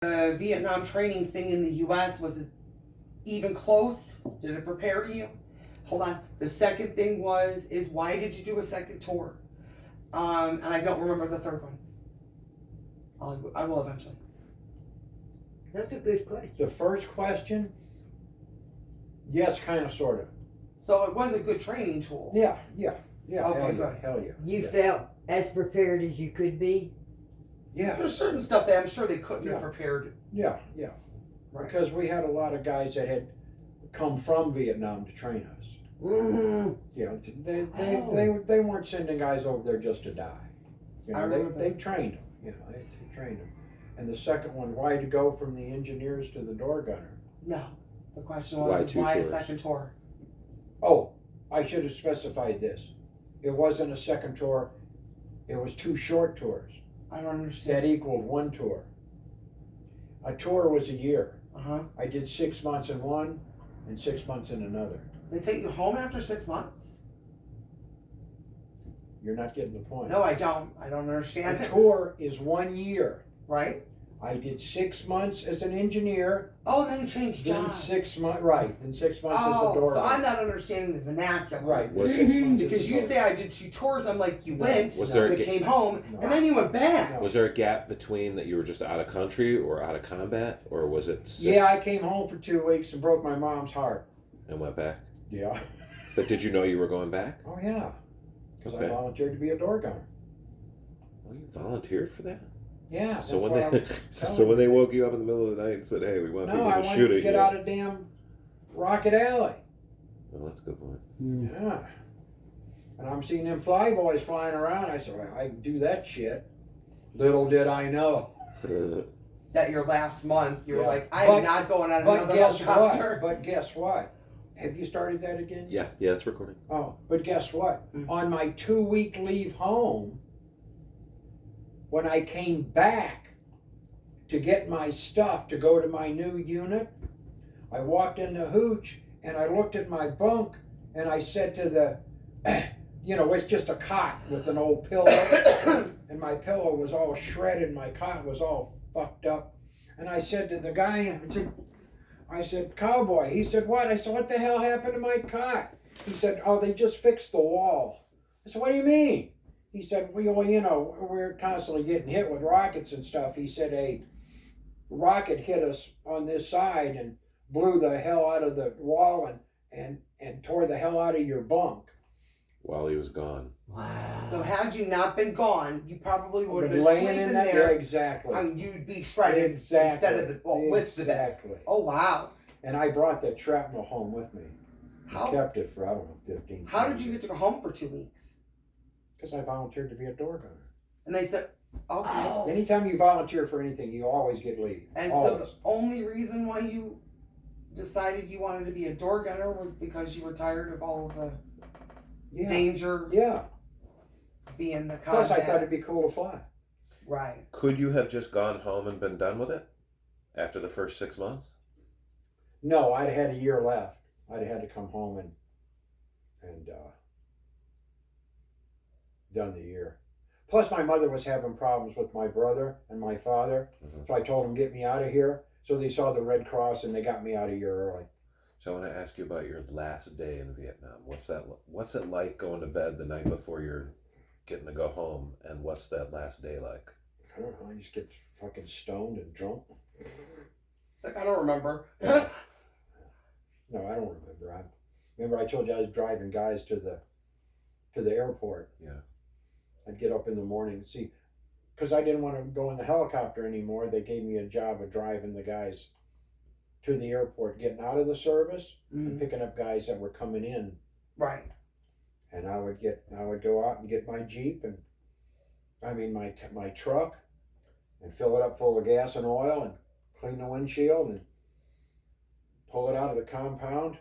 The Vietnam training thing in the U.S., was it even close? Did it prepare you? Hold on. The second thing is why did you do a second tour? And I don't remember the third one. I will eventually. That's a good question. The first question, yes, kind of, sort of. So it was a good training tool. Yeah. Okay, Hell yeah. You felt as prepared as you could be? Yeah. There's certain stuff that I'm sure they couldn't have prepared. Yeah. Right. Because we had a lot of guys that had come from Vietnam to train us. Mm-hmm. You know, they weren't sending guys over there just to die. You know, they trained them. You know, they trained them. And the second one, why to go from the engineers to the door gunner? No. The question was, why a second tour? Oh, I should have specified this. It wasn't a second tour. It was 2 short tours. I don't understand. That equaled 1 tour. A tour was a year. Uh-huh. I did 6 months in one and 6 months in another. They take you home after 6 months? You're not getting the point. No, I don't. I don't understand A it. tour is 1 year. Right? I did 6 months as an engineer. Oh, and then you changed Then jobs. 6 months, right? Then 6 months as a door. So I'm not understanding the vernacular. Right. Was Because you say I did 2 tours, I'm like, you went, Was there a you came home, No. and then you went back. No. Was there a gap between that you were just out of country or out of combat, or was it sick Yeah, I came home for 2 weeks and broke my mom's heart. and went back? Yeah. But did you know you were going back? Oh yeah. Because Okay. I volunteered to be a door gunner. Well, you volunteered for that. Yeah. So when that's they what I'm so telling when they you. woke you up in the middle of the night and said, "Hey, we want No, people I to wanted shoot to at get you," out of damn Rocket Alley. well, that's a good point. Yeah. And I'm seeing them fly boys flying around. I said, well, I can do that shit. Little did I know. That your last month, you were Yeah. like, I But- am not going on But another guess helicopter. what? But guess what? Have you started that again? Yeah, it's recording. Oh, but guess what? Mm. On my 2-week leave home, when I came back to get my stuff to go to my new unit, I walked in the hooch and I looked at my bunk and I said to the, you know, it's just a cot with an old pillow, and my pillow was all shredded, my cot was all fucked up. And I said to the guy, I said, cowboy. He said, what? I said, what the hell happened to my cot? He said, oh, they just fixed the wall. I said, what do you mean? He said, well, you know, we're constantly getting hit with rockets and stuff. He said, a rocket hit us on this side and blew the hell out of the wall and tore the hell out of your bunk. While he was gone. Wow. So had you not been gone, you probably would have been laying sleeping in that there. exactly. And you'd be shredded Exactly. instead of with the bed. Exactly. Oh, wow. And I brought that shrapnel home with me. How- I kept it for, I don't know, 15 How did you get to go home for 2 weeks? Because I volunteered to be a door gunner. And they said, okay. Oh. Anytime you volunteer for anything, you always get leave. And always. so the only reason why you decided you wanted to be a door gunner was because you were tired of all of the danger Yeah. being the combat. Plus, I thought it'd be cool to fly. Right. Could you have just gone home and been done with it after the first 6 months? No, I'd had a year left. I'd had to come home and done the year. Plus, my mother was having problems with my brother and my father, so I told them, get me out of here. So they saw the Red Cross and they got me out a year early. So I want to ask you about your last day in Vietnam. What's it like going to bed the night before you're getting to go home, and what's that last day like? I don't know, I just get fucking stoned and drunk. It's like, I don't remember. No, I don't remember. Remember I told you I was driving guys to the airport. Yeah. I'd get up in the morning and see, because I didn't want to go in the helicopter anymore. They gave me a job of driving the guys to the airport, getting out of the service and picking up guys that were coming in. Right. And I would go out and get my Jeep and my truck and fill it up full of gas and oil and clean the windshield and pull it out of the compound.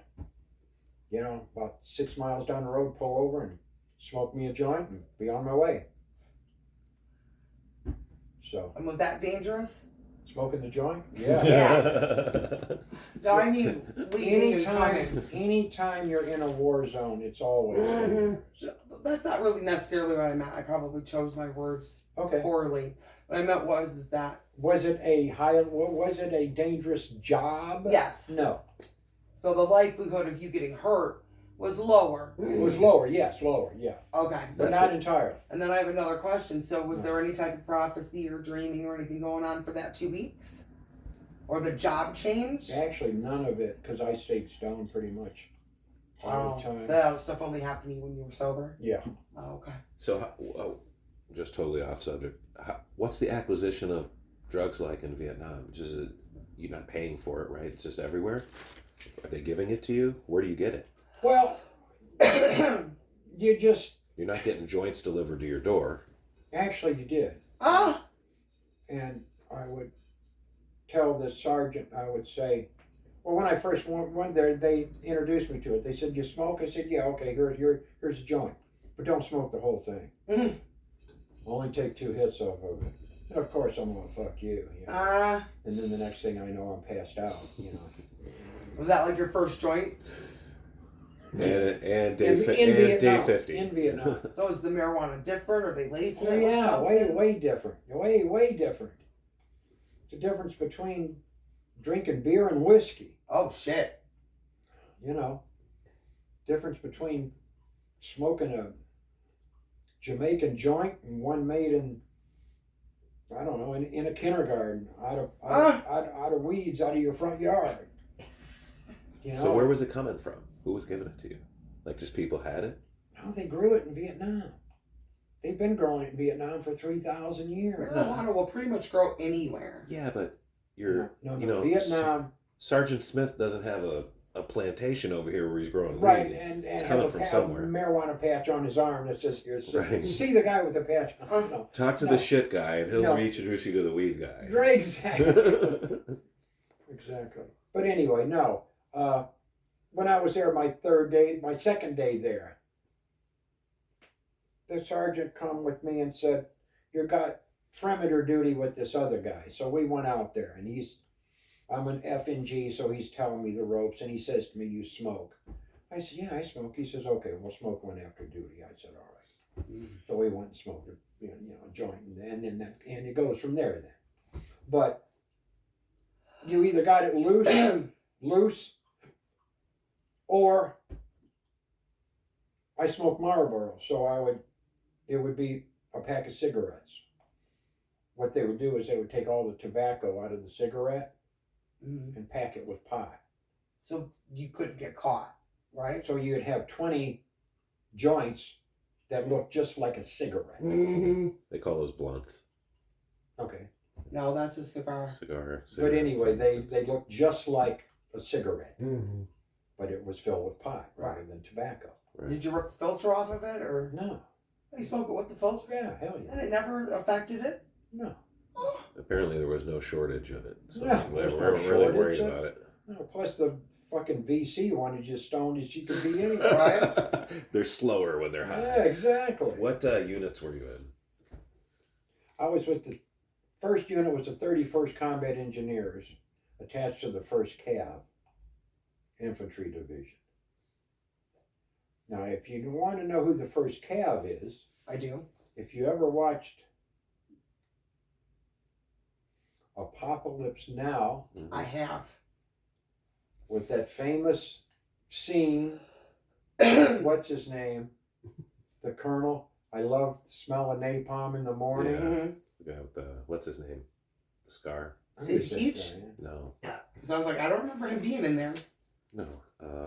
You know, about 6 miles down the road, pull over and smoke me a joint and be on my way. So, And was that dangerous? smoking the joint? Yeah. No, I mean, leaving and coming. Anytime you're in a war zone, it's always dangerous. That's not really necessarily what I meant. I probably chose my words Okay. poorly. What I meant is that Was it a dangerous job? yes. No. So the likelihood of you getting hurt was lower. It was lower, yes, lower, yeah. Okay. But That's not what- entirely. And then I have another question. So was No. there any type of prophecy or dreaming or anything going on for that 2 weeks? Or the job change? Actually, none of it, because I stayed stoned pretty much all the So time. that stuff only happened to you when you were sober? Yeah. Oh, okay. So, just totally off subject. What's the acquisition of drugs like in Vietnam? Just you're not paying for it, right? It's just everywhere. Are they giving it to you? Where do you get it? Well, you just, You're not getting joints delivered to your door. actually you did. Ah! And I would tell the sergeant, I would say, well, when I first went there, they introduced me to it. They said, you smoke? I said, yeah, okay, here's a joint. But don't smoke the whole thing. Mhm. Only take 2 hits off of it. And of course, I'm going to fuck you. You know? Ah! And then the next thing I know, I'm passed out, you know. Was that like your first joint? And day, In and Vietnam, day 50. In Vietnam. So is the marijuana different? Are they lacing Oh it with yeah, way something? different. Way different. It's the difference between drinking beer and whiskey. Oh shit. You know, difference between smoking a Jamaican joint and one made in, I don't know, in a kindergarten out of weeds out of your front yard. You know, So where was it coming from? Who was giving it to you? Like just people had it? no, they grew it in Vietnam. They've been growing it in Vietnam for 3,000 years. Marijuana will pretty much grow anywhere. Yeah, but you're No, Vietnam. Sergeant Smith doesn't have a palantation over here where he's growing Right, weed. and It's have coming a from somewhere. marijuana patch on his arm that says, here, Right. see the guy with the patch on? No. Talk to No. the shit guy and he'll No. reintroduce you to the weed guy. Right, exactly. Exactly. But anyway, no. When I was there my second day there, the sergeant come with me and said, you got perimeter duty with this other guy. So we went out there and I'm an FNG, so he's telling me the ropes and he says to me, you smoke. I said, yeah, I smoke. He says, okay, we'll smoke one after duty. I said, all right. So we went and smoked a joint and then it goes from there then. But you either got it loose, or I smoke Marlboro, so it would be a pack of cigarettes. What they would do is they would take all the tobacco out of the cigarette and pack it with pot. So you couldn't get caught, right? So you'd have 20 joints that look just like a cigarette. Mm-hmm. They call those blunts. Okay. No, that's a cigar. Cigar. But anyway, cigarettes. they look just like a cigarette, Mm-hmm. but it was filled with pot rather than tobacco. Right. Did you rip the filter off of it, or No. you smoke it with the filter? Yeah, hell yeah. And it never affected it? No. Oh, Apparently there was no shortage of it. So Yeah, we there's no weren't really shortage worried of- about it. No. Plus the fucking VC wanted you stoned as she could be anyway. Right. They're slower when they're high. Yeah, exactly. What units were you in? I was with the first unit was the 31st Combat Engineers, attached to the 1st Cav Infantry Division. Now, if you want to know who the 1st Cav is, I do. if you ever watched Apocalypse Now I have. with that famous scene, with what's his name? The Colonel. I love the smell of napalm in the morning. Yeah. Mm-hmm. The guy with the what's his name? The scar? Is he huge? No, Because I was like, I don't remember him being in there. no.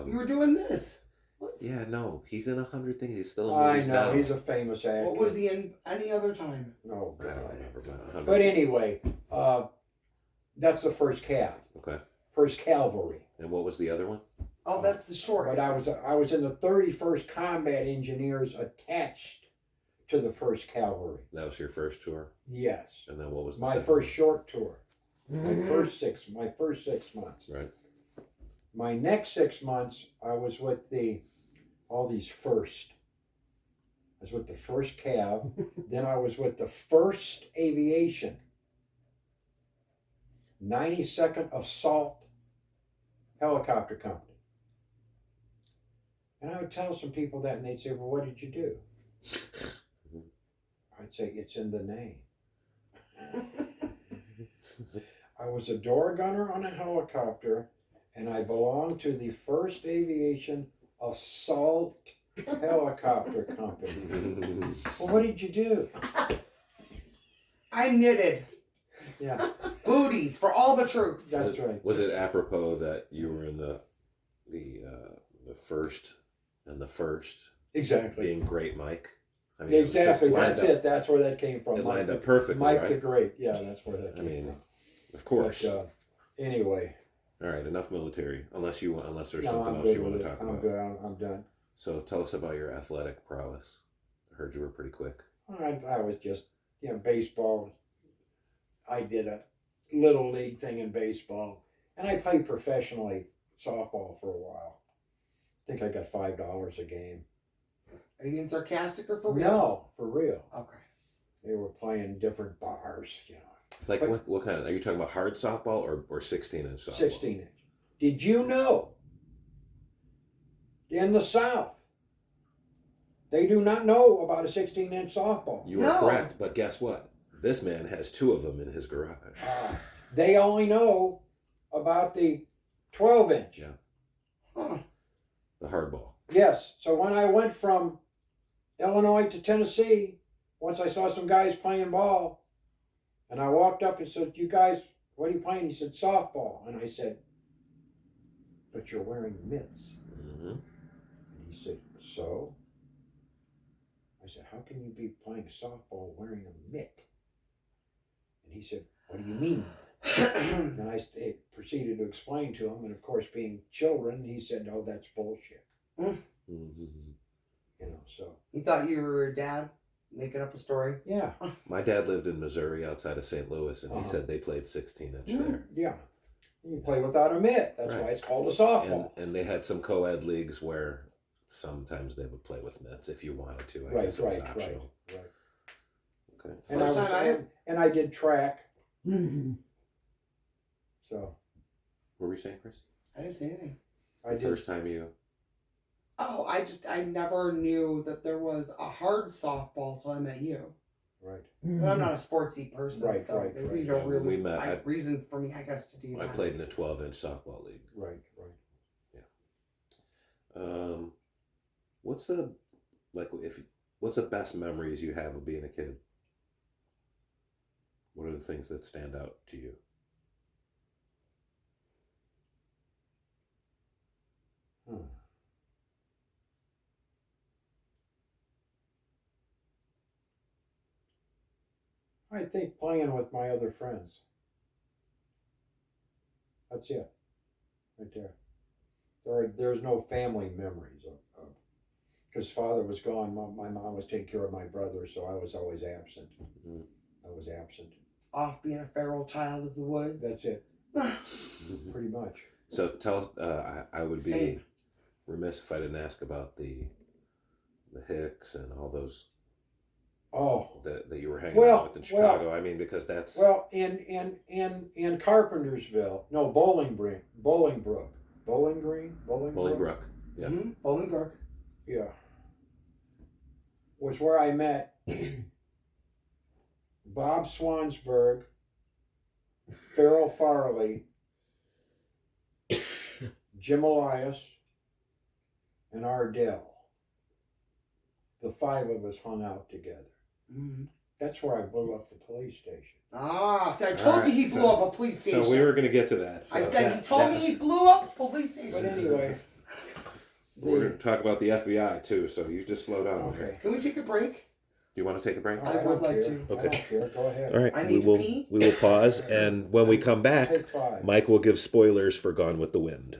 You were doing this. What's, Yeah, no. He's in 100 things. He's still in I movies know, now. he's a famous actor. what was he in any other time? No, I don't God. remember about 100. But anyway, that's the 1st Cav, Okay. 1st Cavalry. And what was the other one? Oh, that's the short. But I was in the 31st Combat Engineers attached to the 1st Cavalry. That was your first tour. Yes, And then what was the my second first short tour. Mm-hmm. My first 6 months. one? Right. My next 6 months, I was with all these first. I was with the 1st Cav. Then I was with the 1st Aviation, 92nd Assault Helicopter Company. And I would tell some people that, and they'd say, "Well, what did you do?" I'd say, "It's in the name." I was a door gunner on a helicopter, and I belonged to the First Aviation Assault Helicopter Company. Well, what did you do? I knitted Yeah, booties for all the troops. that's right. Was it apropos that you were in the first and the first Exactly. being Great Mike? I mean, it was just Exactly. lined That's up. it. That's where that came from. It Mike lined the- up perfectly, Mike right? the Great. Yeah, that's where that I came mean, from. of course. But, anyway, All right, enough military. Unless there's no, something I'm else good you want with to it. talk I'm about. good. I'm done. So tell us about your athletic prowess. I heard you were pretty quick. I was just, baseball. I did a little league thing in baseball, and I played professionally softball for a while. I think I got $5 a game. Are you being sarcastic or for real? No, for real. Okay. They were playing different bars, Like But- what kind of? Are you talking about hard softball or 16-inch softball? 16-inch. Did you know? In the South, they do not know about a 16-inch softball. You are correct, but guess what? This man has 2 of them in his garage. They only know about the 12-inch. Yeah. Huh. The hardball. Yes. So when I went from Illinois to Tennessee, once I saw some guys playing ball, and I walked up and said, "You guys, what are you playing?" He said, "Softball." And I said, "But you're wearing mitts." Mm-hmm. And he said, "So?" I said, "How can you be playing softball wearing a mitt?" And he said, "What do you mean?" And I proceeded to explain to him, and of course, being children, he said, "Oh, that's bullshit." Mm-hmm. So You thought you were a dad making up a story? yeah, My dad lived in Missouri outside of St. Louis, and he said they played 16-inch there. yeah. You play without a mitt. That's Right. why it's called a softball. And they had some co-ed leagues where sometimes they would play with mitts if you wanted to. I Right, guess it was right, optional. right. Okay. And First time I did track. Mhm. So What were you saying, Chris? I didn't say anything. I The did. first time you... Oh, I never knew that there was a hard softball till I met you. Right. But I'm not a sportsy person, Right, so right, we right. don't Yeah, really. we met. Like, reason for me, I guess, to do I that. played in a 12-inch softball league. Right. What's the best memories you have of being a kid? What are the things that stand out to you? I think playing with my other friends. That's it. Right there. There's no family memories of because father was gone. My mom was taking care of my brother, so I was always absent. Mhm. I was absent. Off being a feral child of the woods. That's it, pretty much. So tell us, I would be Same. remiss if I didn't ask about the Hicks and all those Oh, that you were hanging Well, out with in Chicago. I mean, because that's well, in Carpentersville, no, Bolingbrook, Bowling Green, Bolingbrook. Yeah. Mm-hmm. Bolingbrook. Yeah. Was where I met Bob Swansburg, Farrell Farley, Jim Elias, and Ardell. The 5 of us hung out together. Mm-hmm. That's where I blew up the police station. Ah, see, I told you he blew up a police station. So we were going to get to that. So I said he told that me he was- blew up a police station. But anyway, We're going to talk about the FBI too. So you just slow down. okay. Can we take a break? Do you want to take a break? I would don't like care. to. I Okay. don't care. Go ahead. All right. I we need to will pee. we will pause, and when we come back, Take 5. Mike will give spoilers for Gone with the Wind.